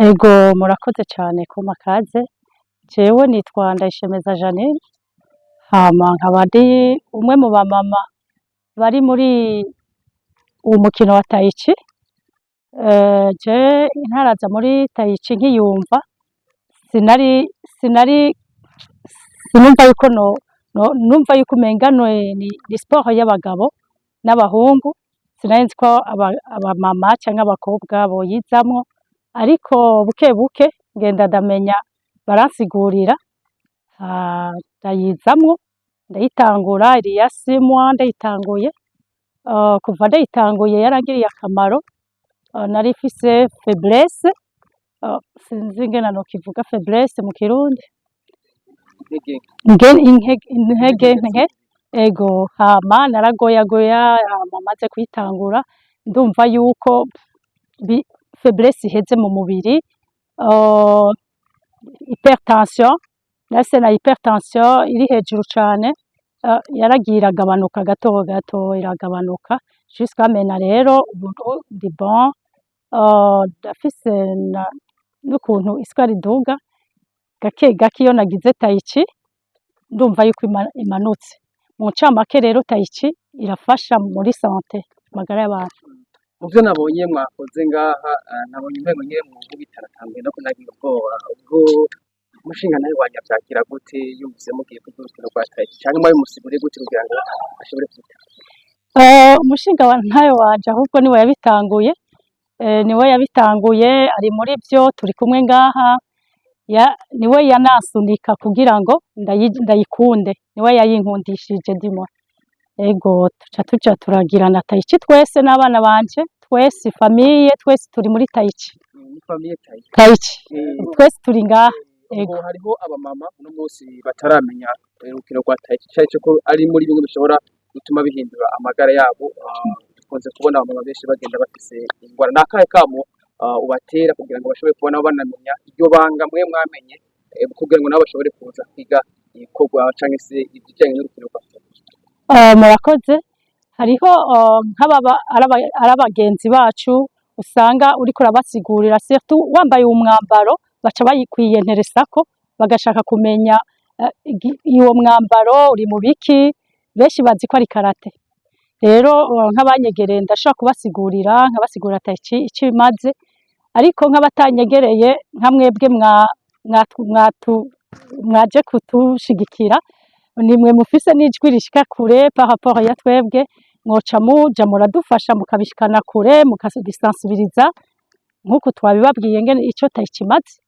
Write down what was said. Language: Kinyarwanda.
Ego murakoze cane kumpa kaze, jewe nitwa Ndayishemeza Jeannine, hama nkaba ndi umwe mu bamama bari muri uwu mukino wa Taichi. Je ntaraza muri Taichi nkiyumva sinumva yuko numva yuko umenga ni sport y'abagabo n'abahungu, sinari nzi ko abamama canke abakobwa boyizamwo, ariko buke buke ngenda ndamenya baransigurira, ndayizamwo ndayitangura iriya simwa ndayitanguye, kuva ndayitanguye yarangiriye akamaro. Nari mfise faiblesse, sinzi ingene nokivuga faiblesse mu kirundi, intege nke. Ego hama naragoyagoya, hama maze kuyitangura ndumva yuko faiblesse iheze mu mubiri. Hypertension, nahise na hypertension iri hejuru cane, yaragiye iragabanuka gato gato iragabanuka jusqu'à maintenant rero ubu ndi bon. Ndafise n'ukuntu isukari iduga gake gake iyo nagize Taichi, ndumva yuko imanutse. Mu ncamake rero Taichi irafasha muri sante, magara y'abantu. Muvyo nabonye mwakoze ngaha, nabonye umengo nyene mwuga bitaratanguye no kunagira ubwoba ubwo umushinga nawe wanyavyakira gute yumvise mugiye kuzurukira rwa Taichi, canke mwari musigure gute kugira ngo ashobore kwita? Umushinga wa ntayo wanje ahubwo niwe yabitanguye, niwe yabitanguye, ari muri vyo turi kumwe ngaha, niwe yanasunika kugira ngo ndayikunde, niwe yayinkundishije ndimo. Ego tuca turagirana Taichi twese n'abana banje, twese famille, twese turi muri Taichi. Famille Taichi. Twese turi ngaha. Ego hariho abamama no munsi bataramenya urukino rwa Taichi, cyaje ko ari muri bimwe bishobora gutuma bihindura amagara yabo. Dukunze kubona abamama benshi bagenda bafise ingwara nakahe kamo ubatera kugira ngo bashobore kubona banamenya iryo banga mwe mwamenye, kugira ngo nabo bashobore kuza kwiga ikorwa canke se ibijanye n'urukino rwa Taichi. Murakoze. Hariho arabagenzi bacu usanga uriko urabasigurira, surtout wambaye umwambaro baca bayikwiyenteresako, bagashaka kumenya uwo mwambaro uri mu biki, benshi bazi ko ari karate. Rero nk'abanyegereye ndashobora kubasigurira, nkabasigurira Taichi ico imaze, ariko nk'abatanyegereye nka mwebwe mwaje kutushigikira, nimwe mufise n'ijwi rishika kure par rapport ya twebwe, mwoca muja muradufasha mukabishikana kure, mukadusensibiliza nk'uko twabibabwiye ngene ico Taichi imaze.